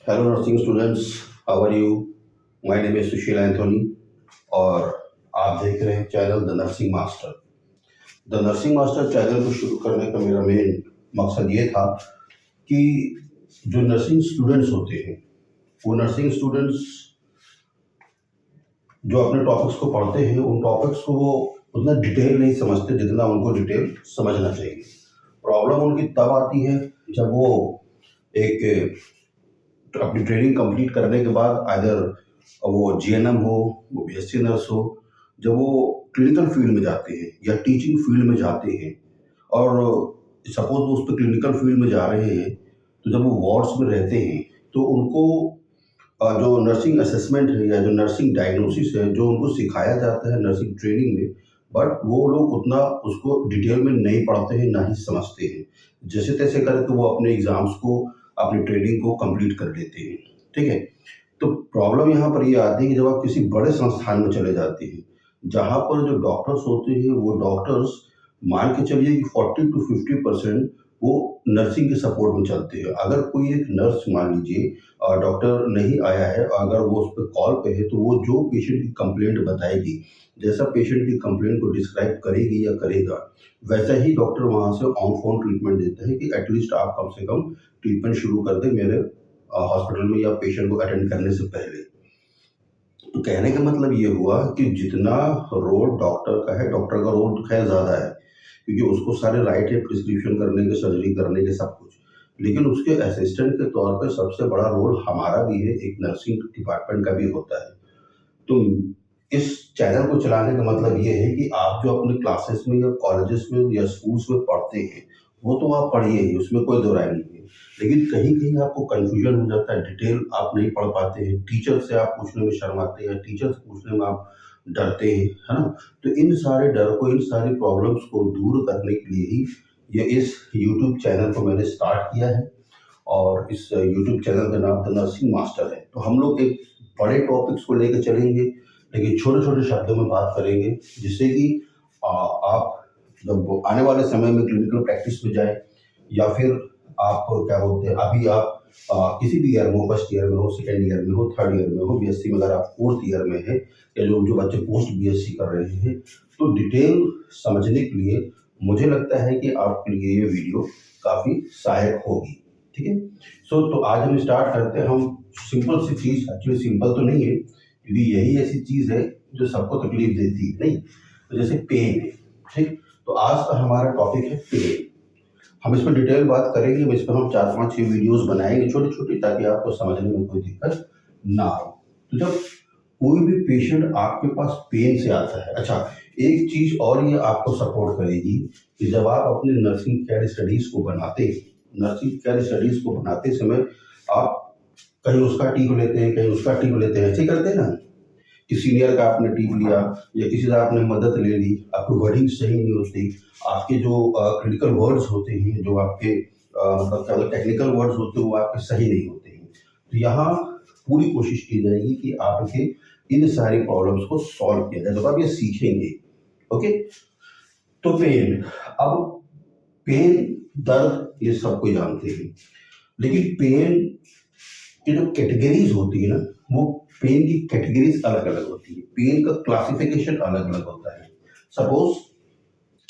Hello nursing students, how are you? My name is Sushil Anthony और आप देख रहे हैं channel the nursing master. The nursing master channel को शुरू करने का मेरा मेन मकसद ये था कि जो नर्सिंग स्टूडेंट्स होते हैं वो नर्सिंग स्टूडेंट्स जो अपने टॉपिक्स को पढ़ते हैं उन टॉपिक्स को वो उतना डिटेल नहीं समझते जितना उनको डिटेल समझना चाहिए। प्रॉब्लम उनकी तब आती है जब वो एक तो अपनी ट्रेनिंग कंप्लीट करने के बाद आइदर वो जीएनएम हो, वो बीएससी नर्स हो, जब वो क्लिनिकल फील्ड में जाते हैं या टीचिंग फील्ड में जाते हैं और सपोज वो उस पर क्लिनिकल फील्ड में जा रहे हैं, तो जब वो वार्ड्स में रहते हैं तो उनको जो नर्सिंग असेसमेंट है या जो नर्सिंग डायग्नोसिस है जो उनको सिखाया जाता है नर्सिंग ट्रेनिंग में, बट वो लोग उतना उसको डिटेल में नहीं पढ़ते हैं, ना ही समझते हैं। जैसे तैसे करके वो अपने एग्ज़ाम्स को, अपनी ट्रेनिंग को कंप्लीट कर लेते हैं। ठीक है? तो प्रॉब्लम यहाँ पर ये आती है कि जब आप किसी बड़े संस्थान में चले जाते हैं, जहाँ पर जो डॉक्टर्स होते हैं वो डॉक्टर्स मान के चलिए कि 40 टू 50% वो नर्सिंग के सपोर्ट में चलते हैं। अगर कोई एक नर्स मान लीजिए डॉक्टर नहीं आया है, अगर वो उस पे कॉल पे है, तो वो जो पेशेंट की कंप्लेंट बताएगी, जैसा पेशेंट की कंप्लेंट को डिस्क्राइब करेगी या करेगा, वैसा ही डॉक्टर वहाँ से ऑन फ़ोन ट्रीटमेंट देता है कि एटलीस्ट आप कम से कम ट्रीटमेंट शुरू कर दें मेरे हॉस्पिटल में या पेशेंट को अटेंड करने से पहले। तो कहने का मतलब ये हुआ कि जितना रोल डॉक्टर का है, डॉक्टर का रोल तो खैर ज़्यादा है, क्योंकि उसको सारे राइट है प्रिस्क्रिप्शन करने के, सर्जरी करने के, सब कुछ। लेकिन उसके असिस्टेंट के तौर पे सबसे बड़ा रोल हमारा भी है, एक नर्सिंग डिपार्टमेंट का भी होता है। तो इस चैनल को चलाने का मतलब ये है कि आप जो अपने क्लासेस में या कॉलेजेस में या स्कूल्स में पढ़ते हैं, वो तो आप पढ़िए ही, उसमें कोई दो राय नहीं है। लेकिन कहीं-कहीं आपको कन्फ्यूजन हो जाता है, डिटेल आप नहीं पढ़ पाते हैं, टीचर से आप पूछने में शर्माते हैं, टीचर से पूछने में आप डरते हैं, है ना? तो इन सारे डर को, इन सारी प्रॉब्लम्स को दूर करने के लिए ही ये इस यूट्यूब चैनल को मैंने स्टार्ट किया है और इस यूट्यूब चैनल का नाम द नर्सिंग मास्टर है। तो हम लोग एक बड़े टॉपिक्स को लेकर चलेंगे, लेकिन छोटे-छोटे शब्दों में बात करेंगे, जिससे कि आप जब आने वाले समय में क्लिनिकल प्रैक्टिस में जाएँ या फिर आप क्या बोलते हैं, अभी आप किसी भी ईयर में हो, फर्स्ट ईयर में हो, सेकंड ईयर में हो, थर्ड ईयर में हो, बीएससी में अगर आप फोर्थ ईयर में हैं या जो जो बच्चे पोस्ट बीएससी कर रहे हैं, तो डिटेल समझने के लिए मुझे लगता है कि आपके लिए ये वीडियो काफ़ी सहायक होगी। ठीक है? तो आज हम स्टार्ट करते हैं। हम सिंपल सी चीज़, एक्चुअली सिंपल तो नहीं है, क्योंकि यही ऐसी चीज़ है जो सबको तकलीफ देती है, नहीं? तो जैसे पेन है, ठीक? तो आज का हमारा टॉपिक है पेन। हम इस पे डिटेल बात करेंगे, इस पे हम 4-5-6 वीडियोज़ बनाएँगे छोटी-छोटी, ताकि आपको समझने में कोई दिक्कत ना हो। तो जब कोई भी पेशेंट आपके पास पेन से आता है, अच्छा, एक चीज़ और ये आपको सपोर्ट करेगी कि जब आप अपने नर्सिंग केयर स्टडीज़ को बनाते समय आप कहीं उसका टिप लेते हैं, कहीं उसका टिप लेते हैं, ऐसे ही करते हैं ना? कि सीनियर का आपने टिप लिया या किसी से आपने मदद ले ली, आपकी वर्डिंग सही नहीं होती, आपके जो क्रिटिकल वर्ड्स होते हैं, जो आपके मतलब क्या टेक्निकल वर्ड्स होते हैं, वो आपके सही नहीं होते हैं। तो यहाँ पूरी कोशिश की जाएगी कि आपके इन सारी प्रॉब्लम्स को सॉल्व किया जाए, तो आप ये सीखेंगे। ओके? तो पेन, अब पेन, दर्द ये सब कोई जानते हैं, लेकिन पेन की जो कैटेगरीज होती है ना, वो पेन की कैटेगरीज अलग अलग होती है, पेन का क्लासिफिकेशन अलग अलग होता है। सपोज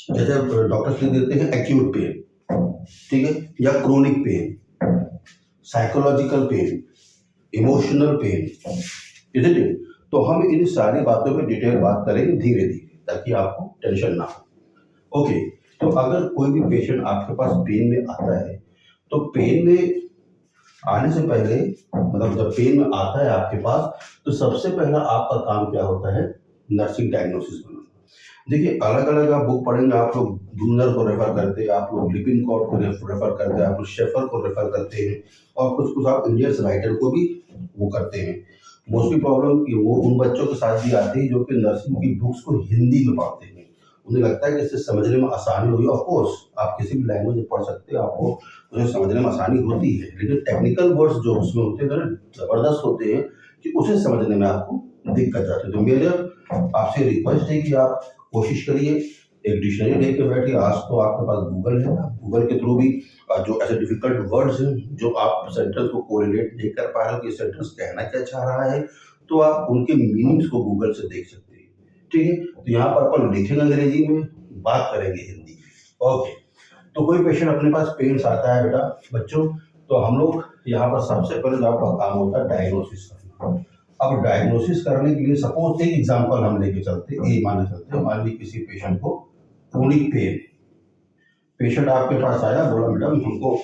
जैसे डॉक्टर्स लिख देते हैं एक्यूट पेन, ठीक है, या chronic pain, psychological pen, emotional pain, isn't it? तो हम इन सारी बातों पे डिटेल बात करेंगे धीरे धीरे, ताकि आपको टेंशन ना हो। ओके? तो अगर कोई भी पेशेंट आपके पास पेन में आता है, तो पेन में आने से पहले, मतलब जब पेन में आता है आपके पास, तो सबसे पहला आपका काम क्या होता है? नर्सिंग डायग्नोसिस बनाना। देखिए, अलग अलग आप बुक पढ़ेंगे, आप लोग ब्रूनर को रेफर करते हैं, आप लोग लिपिनकॉट को रेफर करते हैं, आप लोग शेफर को रेफर करते हैं, और कुछ कुछ आप इंडियन राइटर को भी वो करते हैं। मोस्टली प्रॉब्लम वो उन बच्चों के साथ भी आती है जो कि नर्सिंग की बुक्स को हिंदी में पढ़ते हैं। उन्हें लगता है कि इससे समझने में आसानी होगी। ऑफ कोर्स आप किसी भी लैंग्वेज में पढ़ सकते हैं, आपको उसे समझने में आसानी होती है, लेकिन टेक्निकल वर्ड्स जो उसमें होते हैं ना, ज़बरदस्त होते हैं कि उसे समझने में आपको दिक्कत आती है। तो मेरा आपसे रिक्वेस्ट है कि आप कोशिश करिए एक डिक्शनरी लेके बैठिए। आज तो आपके पास गूगल है, आप गूगल के थ्रू भी जो ऐसे डिफिकल्ट वर्ड्स हैं जो आप सेंटेंस को कोरिलेट नहीं कर पा रहे हो कि सेंटेंस कहना क्या चाह रहा है, तो आप उनके मीनिंग्स को गूगल से देख सकते हैं। ठीक है, तो यहाँ पर अपन लिखेंगे अंग्रेजी में, बात करेंगे हिंदी में। ओके, तो कोई पेशेंट अपने पास पेन्स आता है बेटा बच्चों, तो हम लोग यहाँ पर सबसे पहले जो आपका काम होता है डायग्नोसिस करना। अब डायग्नोसिस करने के लिए सपोज एक एग्जांपल हम लेके चलते हैं, मान चलते हैं, मान ली किसी पेशेंट को क्रोनिक पेन, पेशेंट आपके पास आया, बोला मैडम हमको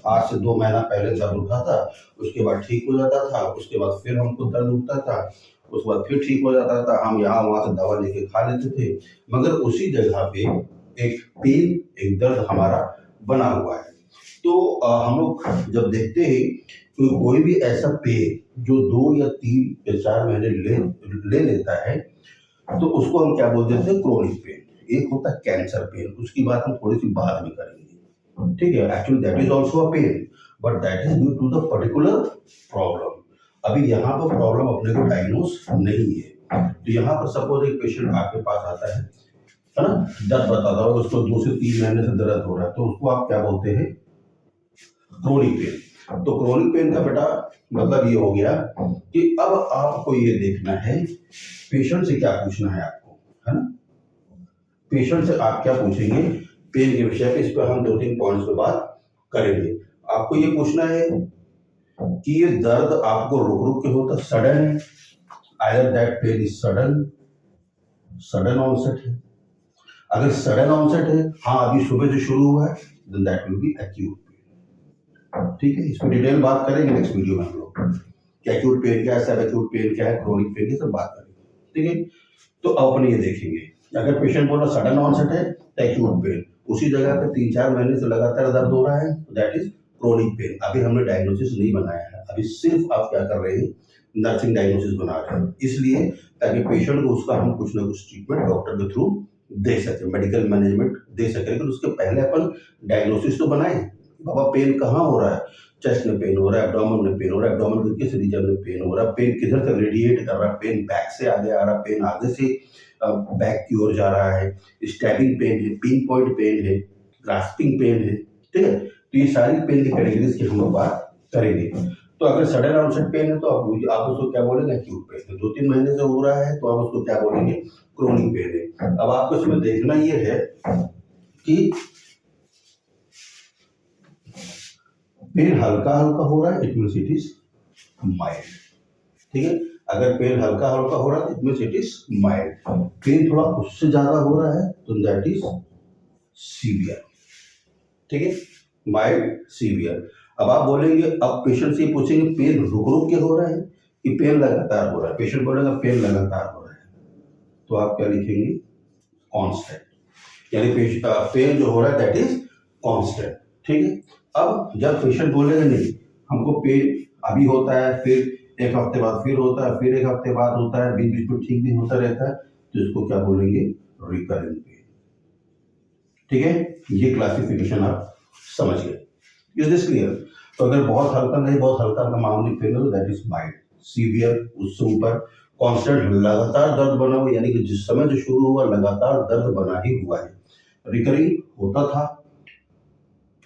आज से 2 महीना पहले दर्द उठा था, उसके बाद ठीक हो जाता था, उसके बाद फिर हमको दर्द उठता था, उसके बाद फिर ठीक हो जाता था, हम यहाँ वहाँ से दवा लेके खा लेते थे, मगर उसी जगह पे एक पेन, एक दर्द हमारा बना हुआ है। तो हम लोग जब देखते हैं कि कोई भी ऐसा पेन जो 2 या 3 या 4 महीने ले लेता है, तो उसको हम क्या बोल देते हैं, क्रोनिक पेन। एक होता है कैंसर पेन, उसकी बात हम थोड़ी सी बाद में करेंगे। ठीक है, actually that is also a pain, but that is due to the particular problem. अभी यहाँ पर प्रॉब्लम अपने को डायग्नोज नहीं है। तो यहाँ पर सपोज एक पेशेंट आपके पास आता है ना, दर्द बताता है, उसको 2 से 3 महीने से दर्द हो रहा है, तो उसको आप क्या बोलते हैं, क्रोनिक पेन। तो क्रोनिक पेन का बेटा मतलब ये हो गया कि अब आपको ये देखना है पेशेंट से क्या पूछना है आपको, है ना। पेशेंट से आप क्या पूछेंगे पेन के विषय पे, इस पर हम 2-3 पॉइंट्स पे बात करेंगे। आपको ये पूछना है कि ये दर्द आपको रुक रुक के होता, सडन है, either that pain is sudden onset है। अगर सडन ऑनसेट है, हाँ अभी सुबह से शुरू हुआ है, then that will be acute pain. ठीक है, इस पर डिटेल बात करेंगे नेक्स्ट वीडियो में हम लोग कि एक्यूट पेन क्या है, सब एक्यूट पेन क्या है, क्रोनिक पेन की सब बात करेंगे। ठीक है, तो अब अपन ये देखेंगे, अगर पेशेंट बोला सडन ऑनसेट है तो एक्यूट पेन, उसी जगह पे 3-4 महीने से लगातार दर्द हो रहा है, तो दैट इज क्रोनिक पेन। अभी हमने डायग्नोसिस नहीं बनाया है, अभी सिर्फ आप क्या कर रहे हैं, नर्सिंग डायग्नोसिस बना रहे हैं, इसलिए ताकि पेशेंट को उसका हम कुछ ना कुछ ट्रीटमेंट डॉक्टर के थ्रू दे सके, मेडिकल मैनेजमेंट दे सके। लेकिन उसके पहले अपन डायग्नोसिस तो बनाए, बाबा पेन कहाँ हो रहा है, चेस्ट में पेन हो रहा है, एब्डोमेन में पेन हो रहा है, एब्डोमेन के किस रीजन में पेन हो रहा है, पेन किधर से रेडिएट कर रहा है, पेन बैक से आगे आ रहा है, पेन आगे से बैक की ओर जा रहा है, स्टैबिंग पेन है, पिन पॉइंट पेन है, ग्रास्पिंग पेन है। ठीक है, तो ये सारी पेन की कैटेगरीज की हम लोग बात करेंगे। तो अगर सडन ऑनसेट पेन है तो आप उसको क्या बोलेंगे, एक्यूट पेन है। 2-3 महीने से हो रहा है तो आप उसको क्या बोलेंगे, क्रोनिक पेन है। अब आपको इसमें देखना ये है कि पेन हल्का हल्का हो रहा है, it means it is mild. ठीक है, अगर पेन हल्का हल्का हो रहा है it means it is mild, pain थोड़ा उससे ज्यादा हो रहा है तो दैट इज सीवियर। ठीक है, माइल्ड सीवियर। अब आप बोलेंगे, अब पेशेंट से पूछेंगे पेन रुक रुक के हो रहा है कि पेन लगातार हो रहा है, पेशेंट बोलेगा पेन लगातार हो रहा है, तो आप क्या लिखेंगे, कांस्टेंट, यानी पेन जो हो रहा है दैट इज कांस्टेंट। ठीक है, अब जब पेशेंट बोलेगा नहीं हमको पेन अभी होता है, फिर एक हफ्ते बाद फिर होता है, फिर एक हफ्ते बाद होता है, बीच बीच में ठीक भी होता रहता है, तो इसको क्या बोलेंगे, रिकरेंट पेन। ठीक है, ये क्लासिफिकेशन आप समझ गए, इज दिस क्लियर। तो अगर बहुत हल्का नहीं, बहुत हल्का का मामूली पेन हो, दैट इज माइल्ड, सीवियर उससे ऊपर, कांस्टेंट लगातार दर्द बना हुआ, यानी कि जिस समय जो शुरू हुआ लगातार दर्द बना ही हुआ है, रिकरिंग होता था,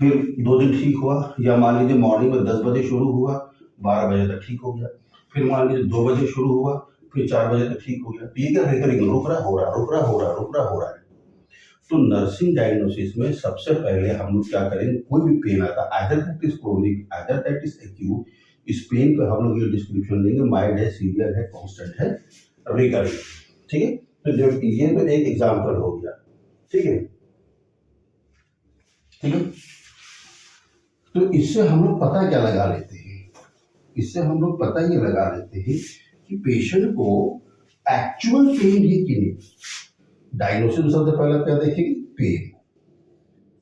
फिर 2 दिन ठीक हुआ, या मान लीजिए मॉर्निंग में 10 बजे शुरू हुआ, 12 बजे तक ठीक हो गया, फिर मान लीजिए 2 बजे शुरू हुआ, फिर 4 बजे तक ठीक हो गया, तो ये क्या रिकरिंग, रुक रहा हो रहा है, रुक रहा हो रहा है, रुक रहा हो रहा है। तो नर्सिंग डायग्नोसिस में सबसे पहले हम लोग क्या करेंगे, कोई भी पेन आता है, either that is chronic, either that is acute, इस पेन पे हम लोग ये डिस्क्रिप्शन देंगे, माइल्ड है, सीवियर है, कांस्टेंट है, रिकरिंग। ठीक है, तो जो ये तो एक एग्जांपल हो गया। ठीक है, ठीक है, तो इससे हम लोग पता क्या लगा लेते हैं, इससे हम लोग पता ये लगा लेते हैं कि पेशेंट को एक्चुअल पेन है कि नहीं। डायग्नोसिस में सबसे पहले क्या देखेंगे, pain,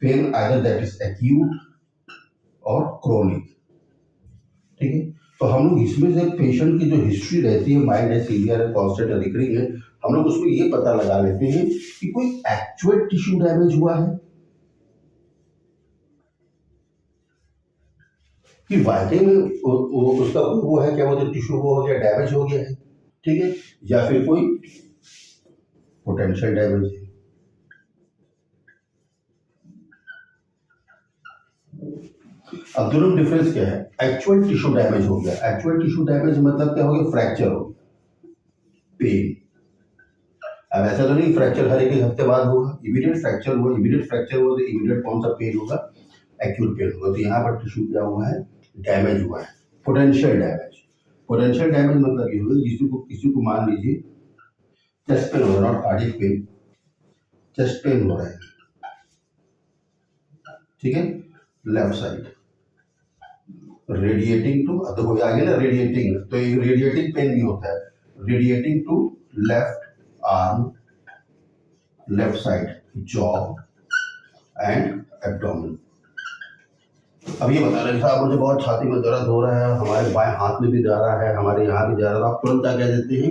pain either that is acute और क्रोनिक। ठीक है, तो हम लोग इसमें से पेशेंट की जो हिस्ट्री रहती है, माइल्ड है, सीवियर है, कांस्टेंट है, रिकरिंग है, हम लोग उसमें ये पता लगा लेते हैं कि कोई एक्चुअल टिश्यू डैमेज हुआ है, कि वाकई में उसका वो है क्या, वो जो टिश्यू वो हो गया, डैमेज हो गया है। ठीक है, या फिर कोई पोटेंशियल डैमेज है, अब दोनों में डिफरेंस क्या है? एक्चुअल टिश्यू डैमेज हो गया, एक्चुअल टिश्यू डैमेज मतलब क्या हो गया? फ्रैक्चर हो गया, पेन। अब ऐसा तो नहीं फ्रैक्चर हर एक हफ्ते बाद होगा, इमीडिएट फ्रैक्चर हुआ, इमीडिएट फ्रैक्चर हुआ तो इमीडिएट कौन सा पेन होगा? एक्यूट पेन होगा। तो यहाँ पर टिश्यू क्या हुआ है? डैमेज हुआ है, पोटेंशियल डैमेज। पोटेंशियल डैमेज मतलब ये होगा किसी को मान लीजिए चेस्ट पेन हो रहा है, not cardiac pain, chest pain हो रहा है, ठीक है, लेफ्ट साइड रेडिएटिंग टू, देखो आ गया ना रेडिएटिंग, तो एक रेडिएटिंग पेन भी होता है, radiating to left arm, left side jaw and abdomen. अब ये बता रहे साहब मुझे बहुत छाती में दर्द हो रहा है, हमारे बाएं हाथ में भी जा रहा है, हमारे यहाँ भी जा रहा है, आप तुरंत क्या कह देते हैं?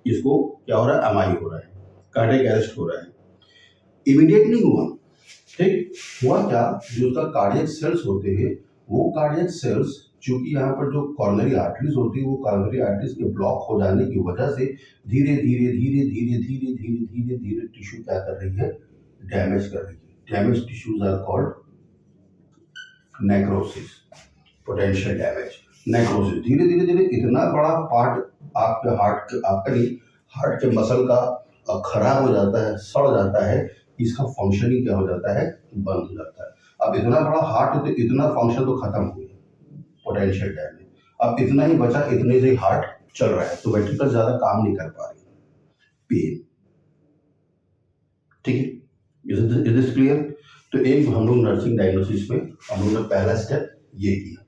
इसको क्या हो रहा है? एमआई हो रहा है, कार्डियक अरेस्ट हो रहा है। इमीडिएट नहीं हुआ, ठीक हुआ क्या? जो उसका कार्डियक सेल्स होते हैं, वो कार्डियक सेल्स चूंकि यहाँ पर जो कॉर्नरी आर्टरीज होती है, वो कॉर्नरी आर्टरीज के ब्लॉक हो जाने की वजह से धीरे धीरे धीरे धीरे धीरे धीरे धीरे धीरे टिश्यू क्या कर रही है? डैमेज कर रही है। Damage tissues are called necrosis, potential damage, necrosis. धीरे धीरे धीरे इतना बड़ा पार्ट आपके आपका नहीं, हार्ट के मसल का खराब हो जाता है, सड़ जाता है, इसका फंक्शन ही क्या हो जाता है? बंद हो जाता है। अब इतना बड़ा हार्ट है तो इतना फंक्शन तो खत्म हो गया, पोटेंशियल डैमेज। अब इतना ही बचा, इतने से हार्ट चल रहा है तो वेंट्रिकल ज्यादा काम नहीं कर पा रही, पेन, ठीक है। Is this clear? तो एक हम लोग नर्सिंग डायग्नोसिस में हम लोग ने पहला स्टेप ये किया।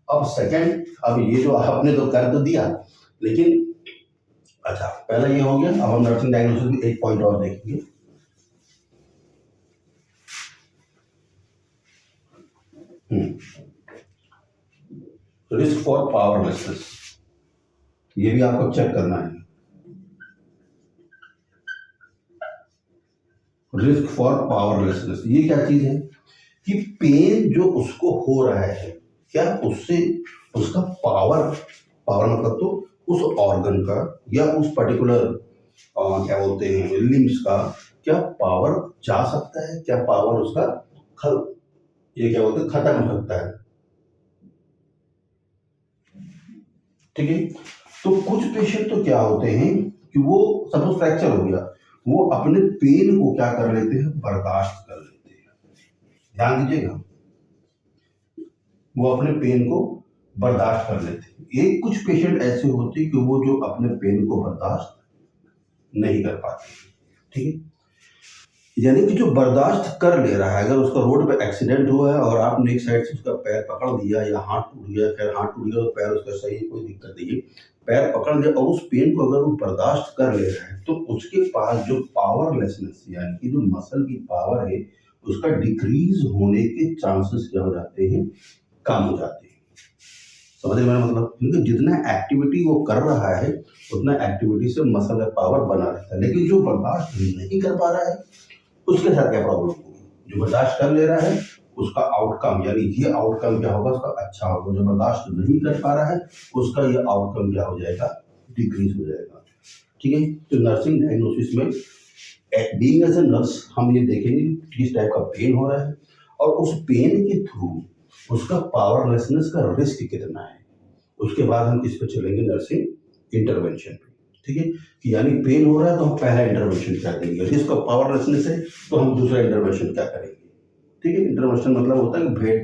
अब सेकंड, अब ये जो आपने तो कर तो दिया, लेकिन अच्छा पहला ये हो गया। अब हम नर्सिंग डायग्नोसिस में एक पॉइंट और देखेंगे, रिस्क फॉर पावरलेसनेस, ये भी आपको चेक करना है। रिस्क फॉर पावरलेसनेस ये क्या चीज है? कि पेन जो उसको हो रहा है, क्या उससे उसका पावर, पावर मतलब तो उस ऑर्गन का या उस पर्टिकुलर क्या बोलते हैं लिम्स का, क्या पावर जा सकता है? क्या पावर उसका ये क्या बोलते हैं खत्म हो सकता है, ठीक है। तो कुछ पेशेंट तो क्या होते हैं कि वो सपोज फ्रैक्चर हो गया, वो अपने पेन को क्या कर लेते हैं? बर्दाश्त कर लेते हैं। ध्यान दीजिएगा, वो अपने पेन को बर्दाश्त कर लेते हैं। एक कुछ पेशेंट ऐसे होते हैं कि वो जो अपने पेन को बर्दाश्त नहीं कर पाते, ठीक है। यानी कि जो बर्दाश्त कर ले रहा है, अगर उसका रोड पे एक्सीडेंट हुआ है और आपने एक साइड से उसका पैर पकड़ लिया या हाथ टूट गया, खैर हाथ टूट गया तो पैर उसका सही है, कोई दिक्कत नहीं है, पैर पकड़ लिया और उस पेन को अगर वो बर्दाश्त कर ले रहा है, तो उसके पास जो पावरलेसनेस यानी कि जो मसल की पावर है उसका डिक्रीज होने के चांसेस क्या हो जाते हैं? कम हो जाते हैं। समझ रहे मेरा मतलब? क्योंकि जितना एक्टिविटी वो कर रहा है उतना एक्टिविटी से मसल का पावर बना रहता है, लेकिन जो बर्दाश्त नहीं कर पा रहा है उसके साथ क्या प्रॉब्लम होगी? जो बर्दाश्त कर ले रहा है उसका आउटकम, यानी ये आउटकम क्या होगा? उसका अच्छा होगा। जो बर्दाश्त नहीं कर पा रहा है उसका ये आउटकम क्या हो जाएगा? डिक्रीज हो जाएगा, ठीक है। तो नर्सिंग डायग्नोसिस में बीइंग एज ए नर्स हम ये देखेंगे किस टाइप का पेन हो रहा है और उस पेन के थ्रू उसका पावरलेसनेस का रिस्क कितना है। उसके बाद हम किस पे चलेंगे? नर्सिंग इंटरवेंशन पे, ठीक है। कि यानी पेन हो रहा है तो हम पहला इंटरवेंशन क्या देंगे, रिस्क ऑफ पावरलेसनेस है तो हम दूसरा इंटरवेंशन क्या करेंगे, ठीक है। इंटरवेंशन मतलब होता है कि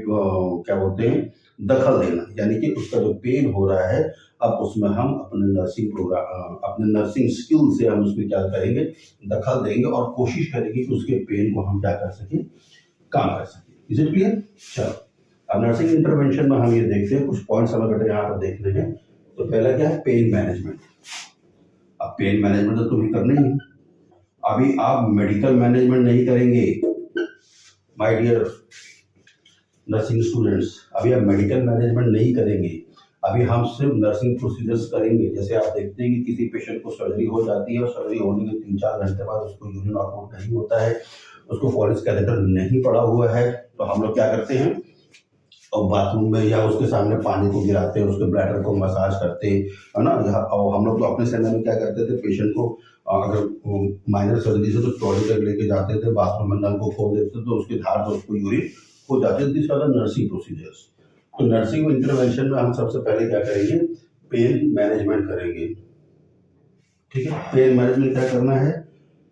क्या बोलते हैं? दखल देना, यानी कि उसका जो पेन हो रहा है अब उसमें हम अपने नर्सिंग प्रोग्राम, अपने नर्सिंग स्किल से हम उसमें क्या करेंगे? दखल देंगे और कोशिश करेंगे कि उसके पेन को हम क्या कर सकें? काम कर सकें। Is it clear? चलो अब नर्सिंग इंटरवेंशन में हम ये देखते हैं, कुछ पॉइंट्स हमें बेटा यहाँ पर देखने हैं। तो पहला क्या है? Pain management. अब पेन मैनेजमेंट तो तुम्हें करना ही है। अभी आप मेडिकल मैनेजमेंट नहीं करेंगे माय डियर नर्सिंग स्टूडेंट्स, अभी आप मेडिकल मैनेजमेंट नहीं करेंगे, अभी हम सिर्फ नर्सिंग प्रोसीजर्स करेंगे। जैसे आप देखते हैं कि किसी पेशेंट को सर्जरी हो जाती है और सर्जरी होने के 3-4 घंटे बाद उसको यूरिन आउटपुट नहीं होता है, उसको फॉरेंस कैथेटर नहीं पड़ा हुआ है, तो हम लोग क्या करते हैं? और बाथरूम में या उसके सामने पानी को गिराते हैं, उसके ब्लैडर को मसाज करते हैं, है ना। और हम लोग तो अपने सेंटर में क्या करते थे? पेशेंट को अगर माइनर सर्जरी से तो ट्रॉली तक लेके जाते थे, बाथरूम में नल को खोल देते थे तो उसके धार से उसको यूरिन हो जाते थे। This are the nursing procedures. तो नर्सिंग इंटरवेंशन में हम सबसे पहले क्या करेंगे, पेन मैनेजमेंट करेंगे। ठीक है, पेन मैनेजमेंट क्या करना है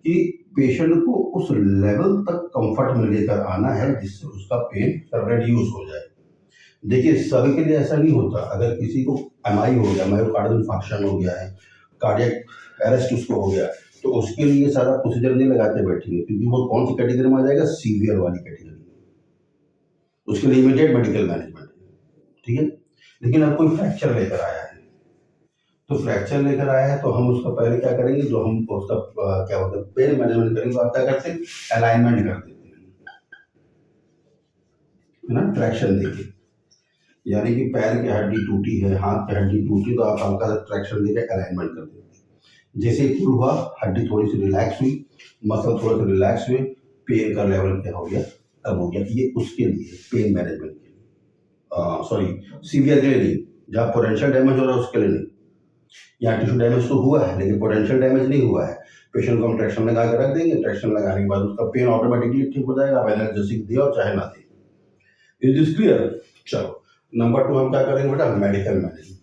कि पेशेंट को उस लेवल तक कंफर्ट में लेकर आना है जिससे उसका पेन रिड्यूस हो जाए। देखिए सभी के लिए ऐसा नहीं होता। अगर किसी को एमआई हो गया, मायोकार्डियल इंफार्क्शन हो गया है, कार्डियक अरेस्ट उसको हो गया, तो उसके लिए सारा प्रोसीजर नहीं लगाते बैठेंगे, क्योंकि वो कौन सी कैटेगरी में आ जाएगा, सीवियर वाली कैटेगरी में। उसके लिए इमीडिएट मेडिकल मैनेजमेंट है। ठीक है, लेकिन अब कोई फ्रैक्चर लेकर आया है, तो फ्रैक्चर लेकर आया है तो हम उसका पहले क्या करेंगे, जो हम उसका क्या बोलते हैं, पेन मैनेजमेंट करेंगे। तो आप क्या करते हैं, अलाइनमेंट कर देते हैं, है ना, ट्रैक्शन देके। यानी कि पैर की हड्डी टूटी है, हाथ की हड्डी टूटी, तो आप हल्का सा ट्रैक्शन देके अलाइनमेंट कर देते हैं। जैसे ही पुल हुआ, हड्डी थोड़ी सी रिलैक्स हुई, मसल थोड़ा सा रिलैक्स हुए, पेन का लेवल क्या हो गया, कम हो गया। ये उसके लिए पेन मैनेजमेंट के लिए, सॉरी सीवियर के लिए नहीं। जहाँ पोटेंशियल डैमेज हो रहा है उसके लिए नहीं। यहाँ टिश्यू डैमेज तो हुआ है लेकिन पोटेंशियल डैमेज नहीं हुआ है। पेशेंट को हम ट्रैक्शन लगा के रख देंगे, ट्रैक्शन लगाने के बाद उसका पेन ऑटोमेटिकली ठीक हो जाएगा, आप एनाल्जेसिक दिए और चाहे ना दिए। Is this clear? चलो नंबर 2 हम क्या करेंगे बेटा, मेडिकल मैनेजमेंट।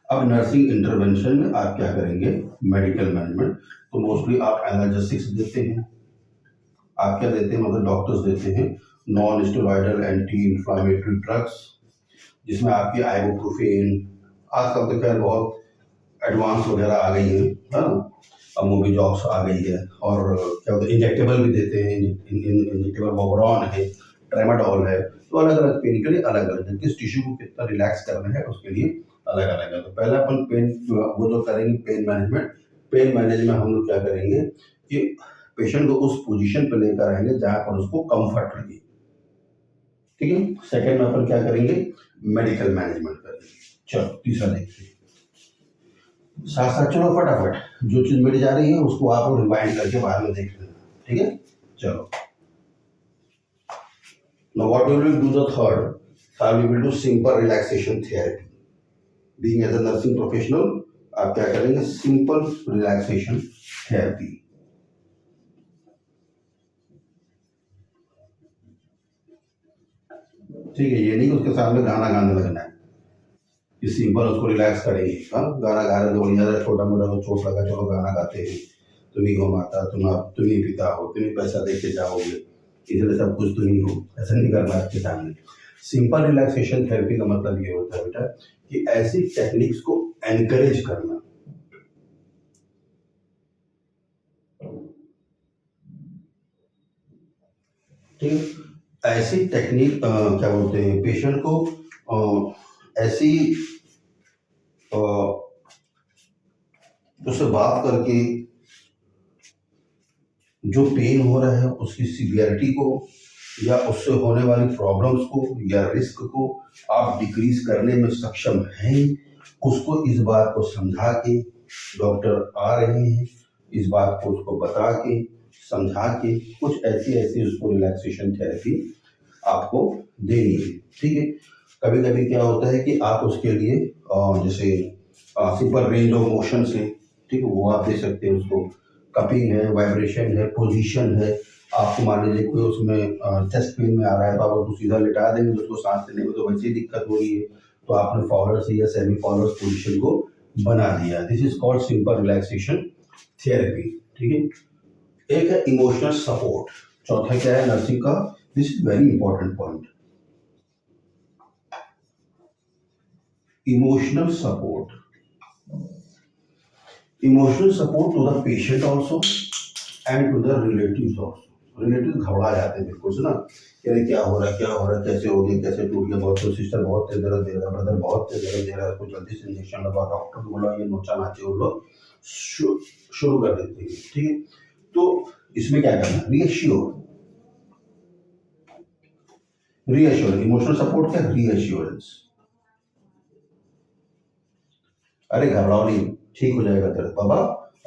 अब नर्सिंग इंटरवेंशन में आप क्या करेंगे, मेडिकल मैनेजमेंट। तो मोस्टली आप एनाल्जेसिक्स देते हैं। आप क्या देते हैं, मतलब डॉक्टर्स देते हैं non steroidal anti inflammatory drugs, जिसमें आपकी आइबुप्रोफेन, आजकल तो खैर बहुत एडवांस वगैरह आ गई है ना, अब मोबिजॉक्स आ गई है, और क्या होता है इंजेक्टेबल भी देते हैं, इंजेक्टेबल बोबरॉन है, ट्रेमाडोल है। तो अलग अलग पेन के लिए अलग अलग, किस टिश्यू को कितना रिलैक्स करना है उसके लिए अलग अलग है। तो पहले अपन पेन वो जो करेंगे पेन मैनेजमेंट। पेन मैनेजमेंट हम लोग क्या करेंगे कि पेशेंट को उस पोजीशन पर लेकर आएंगे जहाँ पर उसको कंफर्ट लगे। ठीक है, सेकंड में अपन क्या करेंगे, मेडिकल मैनेजमेंट करेंगे। चलो तीसरा देखिए, साथ साथ चलो फटाफट जो चीज मिल जा रही है उसको आप रिवाइंड करके बाद में देख लेना। ठीक है, चलो now what we will do the third, we will do simple relaxation therapy. Being as a nursing professional आप क्या करेंगे, सिंपल रिलैक्सेशन थेरेपी। ठीक है, ये नहीं कि उसके सामने गाना गाने लगना है, कि सिंपल उसको रिलैक्स करेंगे। हाँ, गाना गा रहे तो ज्यादा छोटा मोटा तो चोट लगा, चलो गाना गाते हैं, तुम ही हो माता, तुम ही पिता हो, तुम ही पैसा दे के जाओगे, इसलिए सब कुछ तुम ही हो, ऐसा नहीं करना आपके सामने। सिंपल रिलैक्सेशन थेरेपी का मतलब ये होता है बेटा कि ऐसी टेक्निक्स को एनकरेज करना। ठीक है, ऐसी टेक्निक क्या बोलते हैं, पेशेंट को ऐसी उससे बात करके जो पेन हो रहा है उसकी सीवियरिटी को या उससे होने वाली प्रॉब्लम्स को या रिस्क को आप डिक्रीज करने में सक्षम हैं, उसको इस बात को समझा के, डॉक्टर आ रहे हैं, इस बात को उसको बता के समझा के कुछ ऐसी ऐसी उसको रिलैक्सेशन थेरेपी आपको देनी है। ठीक है, कभी कभी क्या होता है कि आप उसके लिए जैसे सिंपल रेंज ऑफ मोशन से, ठीक है, वो आप दे सकते हैं उसको। कपिंग है, वाइब्रेशन है, पोजीशन है। आपको मान लीजिए कोई उसमें चेस्ट पेन में आ रहा है तो आप उसको सीधा लिटा देंगे, तो उसको सांस लेने में तो वैसे ही दिक्कत हो रही है, तो आपने फॉरवर्ड या सेमी फॉरवर्ड पोजीशन को बना दिया। This is called simple relaxation therapy. ठीक है, एक है इमोशनल सपोर्ट। चौथा क्या है नर्सिंग का, this is very important point, emotional support. Emotional support to the patient also and to the relatives also. Relative घबरा जाते हैं बिल्कुल से ना, कि अरे क्या हो रहा है, क्या हो रहा है, कैसे हो गया, कैसे टूट गया, बहुत सिस्टर बहुत तेज दर्द दे रहा है, ब्रदर बहुत तेज दर्द दे रहा है, उसको जल्दी से इंजेक्शन लगाओ, डॉक्टर को बोला, ये नोचा नाचे वो लोग शुरू कर देते हैं। ठीक है, तो इसमें क्या करना, रीएश्योर, रीएश्योर, इमोशनल सपोर्ट क्या, रीएश्योरेंस। अरे घबराओ नहीं, ठीक हो जाएगा दर्द, बाबा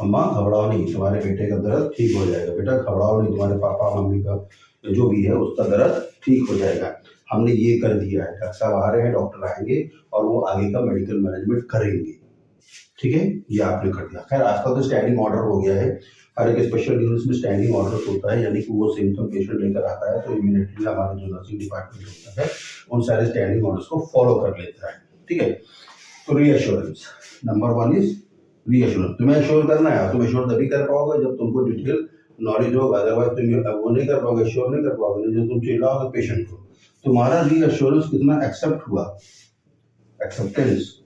अम्मा घबराओ नहीं, तुम्हारे बेटे का दर्द ठीक हो जाएगा, बेटा घबराओ नहीं, तुम्हारे पापा मम्मी का जो भी है उसका दर्द ठीक हो जाएगा, हमने ये कर दिया है, डॉक्टर साहब आ रहे हैं, डॉक्टर आएंगे और वो आगे का मेडिकल मैनेजमेंट करेंगे। ठीक है, ये आपने कर दिया। खैर आजकल तो स्टैंडिंग ऑर्डर हो गया है, हर एक स्पेशल यूनिट्स में स्टैंडिंग ऑर्डर होता है, यानी कि वो सिम्टम पेशेंट लेकर आता है तो इमीडिएटली हमारे जो नर्सिंग डिपार्टमेंट होता है उन सारे स्टैंडिंग ऑर्डर्स को फॉलो कर लेता है। ठीक है, तो reassurance number one is reassurance. तुम्हें एश्योर करना है, तुम एश्योर तभी कर पाओगे जब तुमको डिटेल नॉलेज होगा, अदरवाइज तुम वो नहीं कर पाओगे, एश्योर नहीं कर पाओगे। नहीं जो तुम चिल्लाओगे पेशेंट को, तुम्हारा रीअश्योरेंस कितना एक्सेप्ट हुआ, एक्सेप्टेंस,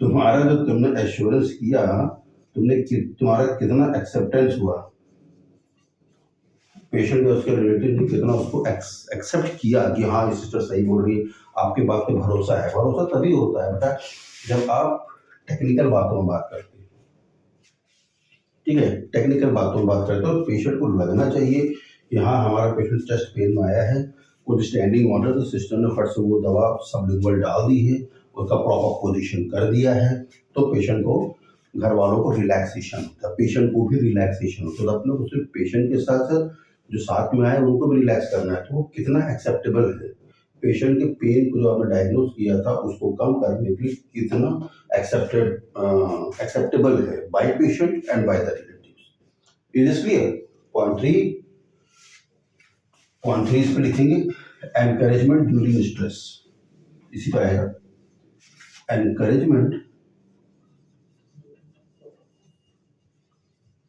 तुम्हारा जो तुमने एश्योरेंस किया, तुम्हारा कितना एक्सेप्टेंस हुआ, पेशेंट या उसके रिलेटिव ने कितना उसको एक्सेप्ट किया कि हाँ ये सिस्टर सही बोल रही है, आपकी बात पे भरोसा है। भरोसा तभी होता है बेटा जब आप टेक्निकल बातों में बात करते हैं। ठीक है, टेक्निकल बातों में बात करते हो तो पेशेंट को लगना चाहिए कि हाँ हमारा पेशेंट चेस्ट पेन में आया है, कुछ स्टैंडिंग ऑर्डर तो सिस्टर ने फट से वो दवा सबलिंगुअल डाल दी है, उसका प्रॉपर पोजीशन कर दिया है, तो पेशेंट को, घर वालों को रिलैक्सेशन होता है, पेशेंट को भी रिलैक्सेशन होता है। तो अपने को सिर्फ पेशेंट के साथ साथ जो साथ में आए उनको भी रिलैक्स करना है, तो वो कितना एक्सेप्टेबल है, पेशेंट के पेन को जो आपने डायग्नोज किया था उसको कम करने के लिए कितना एक्सेप्टेबल है by patient and by the relatives. Is this clear? Point three इस पे लिखेंगे एनकरेजमेंट ड्यूरिंग स्ट्रेस, इसी पर आएगा एनकरेजमेंट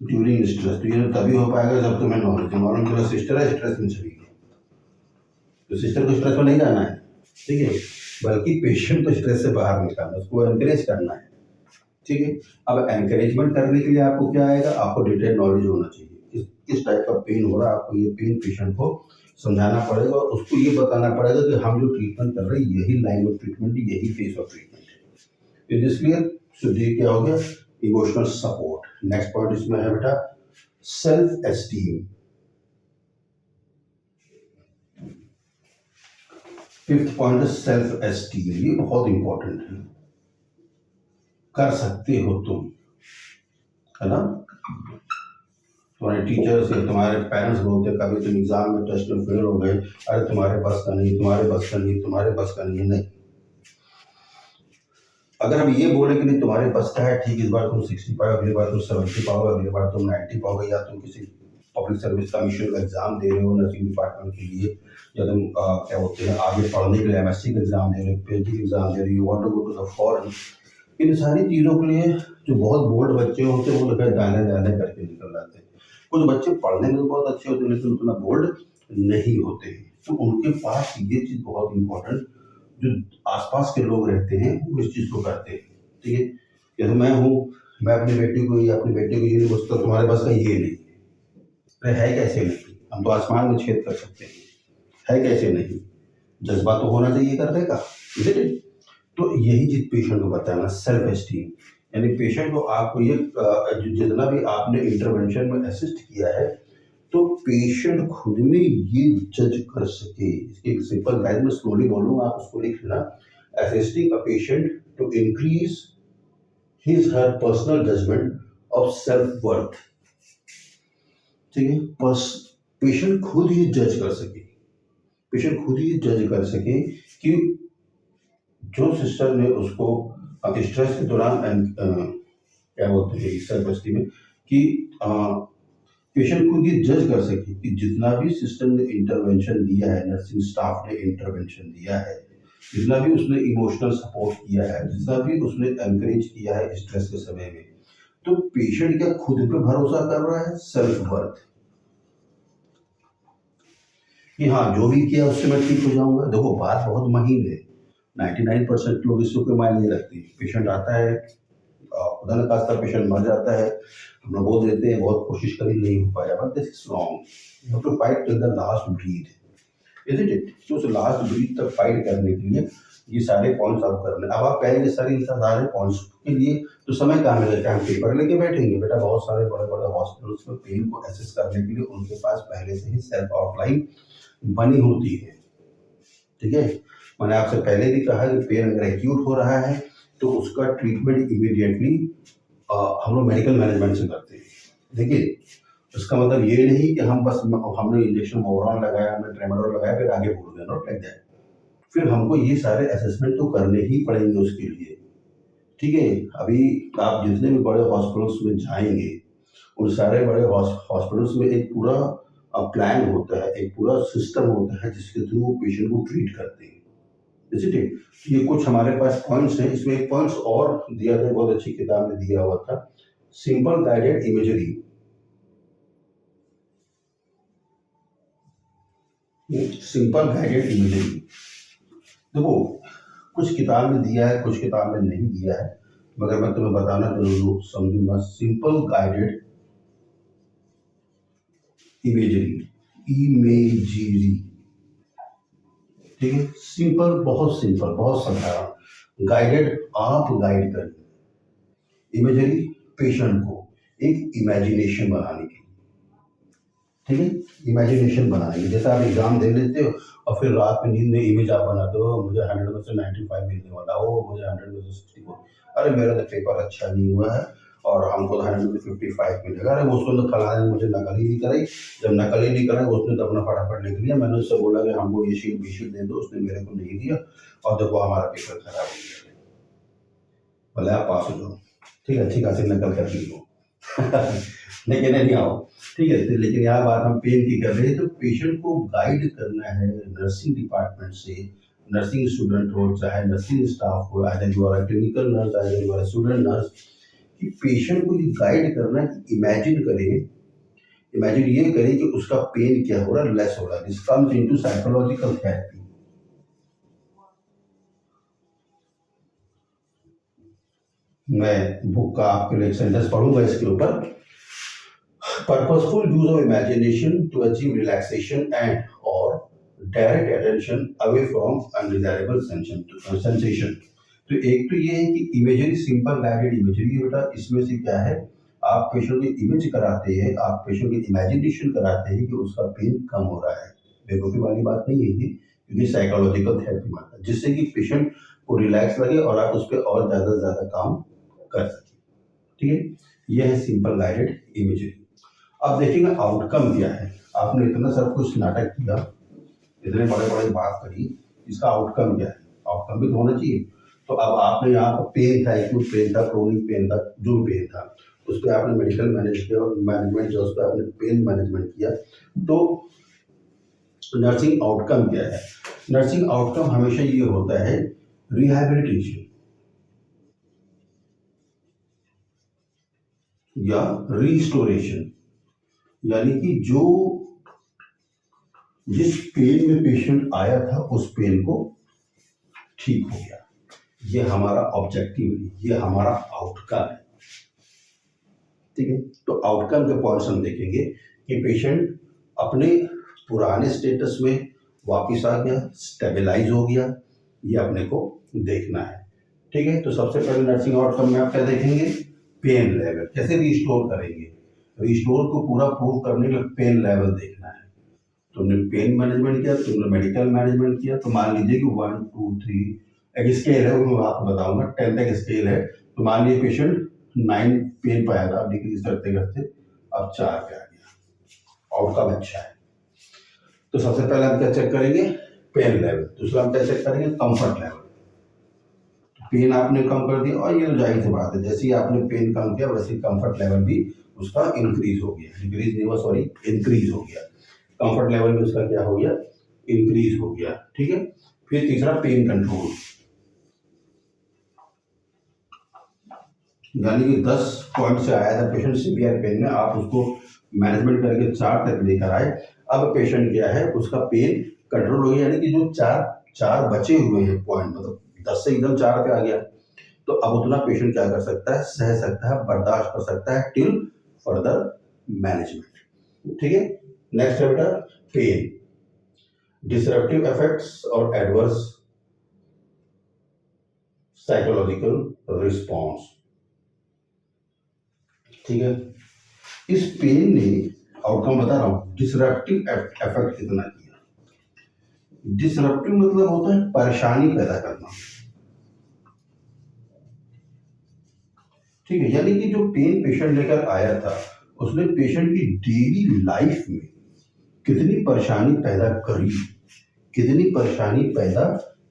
ड्यूरिंग स्ट्रेस। तो ये तभी हो पाएगा जब तुम्हें नॉलेज मालूम चला सिस्टर है स्ट्रेस में चली गई, तो सिस्टर को स्ट्रेस में नहीं जाना है, ठीक है, बल्कि पेशेंट को स्ट्रेस से बाहर निकालना, उसको एनकरेज करना है। ठीक है, अब एनकरेजमेंट करने के लिए आपको क्या आएगा, आपको डिटेल नॉलेज होना चाहिए किस टाइप का पेन हो रहा है, आपको ये पेन पेशेंट को समझाना पड़ेगा और उसको ये बताना पड़ेगा कि हम जो ट्रीटमेंट कर रहे हैं यही लाइन ऑफ ट्रीटमेंट, यही फेस ऑफ ट्रीटमेंट है। Is this clear? सो ये क्या हो गया, इमोशनल सपोर्ट। नेक्स्ट पॉइंट इसमें है बेटा सेल्फ एस्टीम। फिफ्थ पॉइंट है सेल्फ एस्टीम, ये बहुत इंपॉर्टेंट है। कर सकते हो तुम, है ना, तुम्हारे टीचर्स या तुम्हारे पेरेंट्स बोलते हैं कभी तुम एग्जाम में टेस्ट में फेल हो गए, अरे तुम्हारे बस का नहीं, तुम्हारे बस का नहीं, तुम्हारे बस का नहीं, नहीं। अगर हम ये बोले कि नहीं तुम्हारे बस का है, ठीक, इस बार तुम 60 पाओगे, अगली बार तुम 70 पाओगे, अगली बार तुम 90 पाओगे, या तुम किसी पब्लिक सर्विस कमीशन का एग्जाम दे रहे हो नर्सिंग डिपार्टमेंट के लिए, या तुम क्या बोलते हैं आगे पढ़ने के लिए एमएससी का एग्जाम दे रहे हो, पीएचडी एग्जाम दे रहे हो, want to go to the foreign, इन सारी चीज़ों के लिए जो बहुत बोल्ड बच्चे होते हैं वो लोग दाने दाने करके निकल जाते हैं। कुछ बच्चे पढ़ने में तो बहुत अच्छे होते हैं लेकिन उतना बोल्ड नहीं होते हैं, तो उनके पास ये चीज़ बहुत इंपॉर्टेंट, जो आसपास के लोग रहते हैं वो इस चीज़ को करते हैं। ठीक है, जैसे मैं हूँ, मैं अपनी बेटी को या अपने बेटे को ये नहीं पूछता तुम्हारे पास का ये नहीं है कैसे नहीं, हम तो आसमान में छेद कर सकते हैं, है कैसे नहीं, जज्बा तो होना चाहिए करने का, इज इट? तो यही चीज पेशेंट को बताना, सेल्फ एस्टीम, यानी पेशेंट को आपको ये जितना भी आपने इंटरवेंशन में असिस्ट किया है तो पेशेंट खुद में ये जज कर सके। इसकी एक सिंपल लाइन में स्लोली बोलूंगा, आप उसको लिख लेना, assisting a patient to increase his her personal judgement of self worth. ठीक है, पेशेंट खुद ही जज कर सके, पेशेंट खुद ही जज कर सके कि जो सिस्टर ने उसको स्ट्रेस के दौरान क्या बोलते हैं सेल्फ एस्टीम में, कि पेशेंट खुद ये जज कर सके कि जितना भी सिस्टर ने इंटरवेंशन दिया है, नर्सिंग स्टाफ ने इंटरवेंशन दिया है, जितना भी उसने इमोशनल सपोर्ट किया है, जितना भी उसने एनकरेज किया है स्ट्रेस के समय में, तो पेशेंट क्या खुद पे भरोसा कर रहा है, सेल्फ वर्थ, कि हाँ जो भी किया उससे मैं ठीक हो जाऊंगा। देखो बात बहुत महीन है, 99% लोग इसको कोई मायने नहीं रखती, पेशेंट आता है, खुदा न खास्ता पेशेंट मर जाता है, हम लोग बोल देते हैं बहुत कोशिश करी नहीं हो पाया, but this is wrong, you have to fight till the last breath, isn't it? तो उस लास्ट ब्रीथ तक फाइट करने के लिए ये सारे पॉइंट्स आप करने। अब आप कहेंगे सर इन सारे पॉइंट्स के लिए तो समय कहाँ मिलेगा, हम पेपर लेके बैठेंगे? बेटा बहुत सारे बड़े बड़े हॉस्पिटल्स में पेन को एसेस करने के लिए उनके पास पहले से ही सेल्फ आउटलाइन बनी होती है। ठीक है, मैंने आपसे पहले भी कहा कि पेन अगर एक्यूट हो रहा है तो उसका ट्रीटमेंट इमीडिएटली हम लोग मेडिकल मैनेजमेंट से करते हैं। देखिए उसका मतलब ये नहीं कि हम बस हमने इंजेक्शन मोरॉन लगाया, हमने ट्रेमाडोल लगाया फिर आगे बोल गए, नॉट लाइक दैट। फिर हमको ये सारे असेसमेंट तो करने ही पड़ेंगे उसके लिए, ठीक है। अभी आप जितने भी बड़े हॉस्पिटल्स में जाएंगे, उन सारे बड़े हॉस्पिटल्स में एक पूरा प्लान होता है, एक पूरा सिस्टम होता है जिसके थ्रू वो पेशेंट को ट्रीट करते हैं। इसीलिए ये कुछ हमारे पास पॉइंट्स हैं। इसमें एक पॉइंट्स और दिया था, बहुत अच्छी किताब में दिया हुआ था, simple guided imagery. Simple guided imagery देखो, कुछ किताब में दिया है, कुछ किताब में नहीं दिया है, मगर मैं तुम्हें बताना जरूर समझूंगा। सिंपल गाइडेड इमेजरी, इमेजरी, ठीक है। सिंपल, बहुत सिंपल, बहुत साधारण। गाइडेड, आप गाइड करें। इमेजरी, पेशेंट को एक इमेजिनेशन बनाने की, ठीक है, इमेजिनेशन बनाएंगे। जैसे आप एग्जाम दे लेते हो और फिर रात में नींद में इमेज आप बनाते हो, मुझे 100 में से 95 मिलने वाला हो, मुझे 100 में से 64, अरे मेरा तो पेपर अच्छा नहीं हुआ है और हमको तो 100 में 55 मिलेगा। अरे उसको तो फलाने ने मुझे नकल ही नहीं कराई, जब नकल ही नहीं कराई उसने तो अपना फटाफट लिख लिया, मैंने उससे बोला कि हमको ये शीट बी शीट दे दो, उसने मेरे को नहीं दिया और देखो हमारा पेपर खराब हो गया। भले आप पास हो जाओ, ठीक है, अच्छी खासी नकल कर ली हो लेकिन नहीं आओ, ठीक है। तो लेकिन यहाँ बात हम पेन की कर रहे हैं, तो पेशेंट को गाइड करना है नर्सिंग डिपार्टमेंट से। नर्सिंग स्टूडेंट हो चाहे नर्सिंग स्टाफ हो, either you are clinical nurse, either you are student nurse, कि पेशेंट को ये गाइड करना है कि इमेजिन करें, इमेजिन ये करें कि उसका पेन क्या हो रहा है, लेस हो रहा है। This comes into psychological therapy. मैं बुक का आपके लिए सेंटेंस पढ़ूंगा इसके ऊपर। Purposeful use of imagination to achieve relaxation and or direct attention away from undesirable sensation। तो एक तो ये है कि इमेजरी, सिंपल गाइडेड इमेजरी है बेटा। इसमें से क्या है, आप पेशेंट को इमेज कराते हैं, आप पेशेंट को इमेजिनेशन कराते हैं कि उसका पेन कम हो रहा है। बेवकूफ़ी वाली बात नहीं है ये, क्योंकि साइकोलॉजिकल थेरेपी मानता है, जिससे कि पेशेंट को रिलैक्स लगे और आप उस पर और ज़्यादा से ज़्यादा काम कर सकें, ठीक है। यह है सिंपल गाइडेड इमेजरी। अब देखिएगा आउटकम क्या है। आपने इतना सब कुछ नाटक किया, इतने बड़े बड़े बात करी, इसका आउटकम क्या है, आउटकम भी तो होना चाहिए। तो अब आपने यहाँ पर पेन था, एक्यूट पेन था, क्रोनिक पेन था, जो पेन था उस पर आपने मेडिकल मैनेजमेंट जो उस पर आपने पेन मैनेजमेंट किया। तो नर्सिंग आउटकम क्या है, नर्सिंग आउटकम हमेशा ये होता है रिहैबिलिटेशन या रिस्टोरेशन, यानी कि जो जिस पेन में पेशेंट आया था उस पेन को ठीक हो गया। ये हमारा ऑब्जेक्टिव है, ये हमारा आउटकम है, ठीक है। तो आउटकम के पॉइंट्स हम देखेंगे कि पेशेंट अपने पुराने स्टेटस में वापस आ गया, स्टेबलाइज हो गया, ये अपने को देखना है, ठीक है। तो सबसे पहले नर्सिंग आउटकम में आप क्या देखेंगे, पेन लेवल कैसे रिस्टोर करेंगे। रिस्टोर को पूरा प्रूव करने के लिए पेन लेवल देखना है। तुमने पेन मैनेजमेंट किया, तुमने मेडिकल मैनेजमेंट किया, तो मान लीजिए कि 1 2 3 एक स्केल है, वो मैं आपको बताऊंगा, 10 तक स्केल है। तो मान लीजिए पेशेंट 9 पेन पाया था, डिक्रीज करते करते अब 4 पे आ गया, आउटकम अच्छा है। तो सबसे पहले हम क्या चेक करेंगे, पेन लेवल। दूसरा हम क्या चेक करेंगे, कंफर्ट लेवल। पेन आपने कम कर दिया और ये तो जाहिर सी बात है, जैसे ही आपने पेन कम किया वैसे कंफर्ट लेवल भी उसका इंक्रीज हो गया, डिक्रीज नहीं हुआ, सॉरी इंक्रीज हो गया। कंफर्ट लेवल भी उसका क्या हो गया, इंक्रीज हो गया, ठीक है। फिर तीसरा पेन कंट्रोल, यानी कि 10 पॉइंट से आया था पेशेंट सीवियर पेन में, आप उसको मैनेजमेंट करके 4 तक लेकर आए। अब पेशेंट क्या है, उसका पेन कंट्रोल हो गया, यानी कि जो चार बचे हुए हैं पॉइंट, मतलब 10 से एकदम 4 पे आ गया। तो अब उतना पेशेंट क्या कर सकता है, सह सकता है, बर्दाश्त कर सकता है टिल फर्दर मैनेजमेंट, ठीक है। नेक्स्ट है बेटा पेन डिसरप्टिव इफेक्ट्स और एडवर्स साइकोलॉजिकल रिस्पॉन्स, ठीक है। इस पेन ने, आउटकम बता रहा हूं, डिसरप्टिव इफेक्ट कितना किया। डिसरप्टिव मतलब होता है परेशानी पैदा करना, ठीक है। यानी कि जो पेन पेशेंट लेकर आया था उसने पेशेंट की डेली लाइफ में कितनी परेशानी पैदा करी, कितनी परेशानी पैदा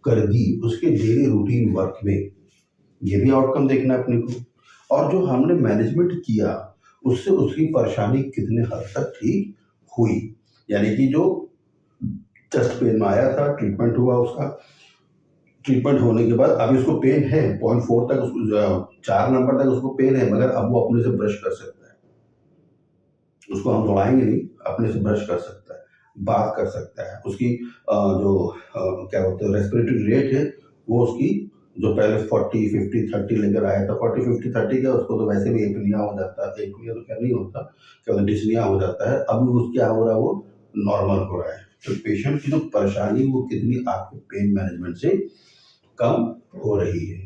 कर दी उसके डेली रूटीन वर्क में, ये भी आउटकम देखना है अपने को। और जो हमने मैनेजमेंट किया उससे उसकी परेशानी कितने हद तक ठीक हुई, यानी कि जो चेस्ट पेन में आया था, ट्रीटमेंट हुआ उसका, ट्रीटमेंट होने के बाद अभी उसको पेन है 0.4 तक, उसको 4 नंबर तक उसको पेन है, मगर अब वो अपने से ब्रश कर सकता है, उसको हम दौड़ाएंगे नहीं, अपने से ब्रश कर सकता है, बात कर सकता है, उसकी क्या बोलते हैं रेस्पिरेटरी रेट है वो उसकी जो पहले 40 50 30 लेकर आया था, 40 50 30 का उसको तो वैसे भी एपनिया हो जाता है, एपनिया तो क्या नहीं होता, क्या बोलते डिस्निया हो जाता है, अब वो क्या हो रहा है वो नॉर्मल हो रहा है। तो पेशेंट की जो परेशानी वो कितनी आपके पेन मैनेजमेंट से कम हो रही है।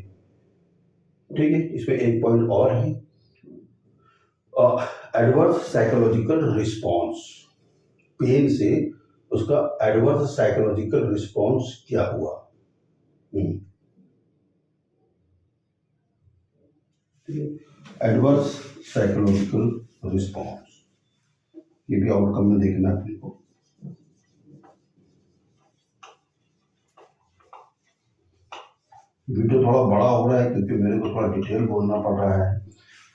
ठीक है, इसमें एक पॉइंट और है, एडवर्स साइकोलॉजिकल रिस्पॉन्स, पेन से उसका एडवर्स साइकोलॉजिकल रिस्पॉन्स क्या हुआ। एडवर्स साइकोलॉजिकल रिस्पॉन्स, ये भी आउटकम में देखना है अपने को। वीडियो थोड़ा बड़ा हो रहा है क्योंकि मेरे को थोड़ा डिटेल बोलना पड़ रहा है।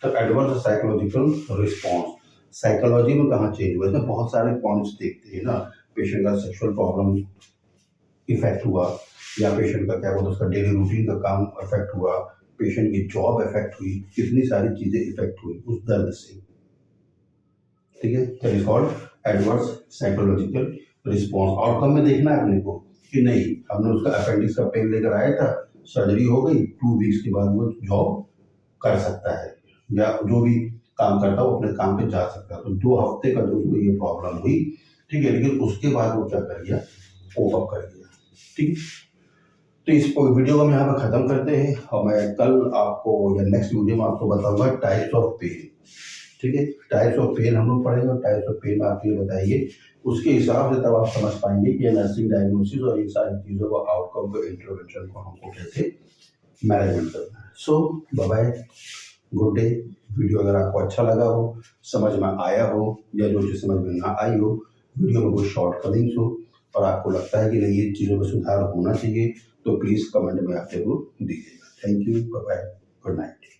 तो एडवर्स साइकोलॉजिकल रिस्पॉन्स, साइकोलॉजी में कहाँ चेंज हुआ, इसमें बहुत सारे पॉइंट्स देखते हैं ना, पेशेंट का सेक्सुअल प्रॉब्लम इफेक्ट हुआ, या पेशेंट का क्या बोलते हैं उसका डेली रूटीन का काम इफेक्ट हुआ, पेशेंट की जॉब इफेक्ट हुई, कितनी सारी चीजें इफेक्ट हुई उस दर्द से। ठीक है, that is called adverse psychological response. Outcome में देखना है अपने को कि नहीं, हमने उसका अपेंडिक्स का पेन लेकर आया था, सर्जरी हो गई, 2 वीक्स के बाद वो जॉब कर सकता है, या जो भी काम करता है वो अपने काम पे जा सकता है। तो 2 हफ्ते का जो ये प्रॉब्लम हुई, ठीक है, लेकिन उसके बाद वो क्या कर गया, कोप अप कर गया। ठीक है, तो इस वीडियो को हम यहाँ पे खत्म करते हैं, और मैं कल आपको या नेक्स्ट वीडियो में आपको बताऊंगा टाइप्स ऑफ पेन। ठीक है, टाइप्स ऑफ पेन हम लोग पढ़ेंगे, और टाइप्स ऑफ पेन आप ये बताइए, उसके हिसाब से तब आप समझ पाएंगे कि नर्सिंग डायग्नोसिस और इन सारी चीज़ों को आउटकम को इंटरवेंशन को हमको कैसे मैनेजमेंट करना है। So bye bye, good day. Video अगर आपको अच्छा लगा हो, समझ में आया हो, या जो चीज़ समझ में ना आई हो, वीडियो में कोई शॉर्ट कमिंग्स हो और आपको लगता है कि नहीं ये चीज़ों में सुधार होना चाहिए, तो प्लीज़ कमेंट में आप जरूर दीजिएगा। Thank you, bye bye, good night.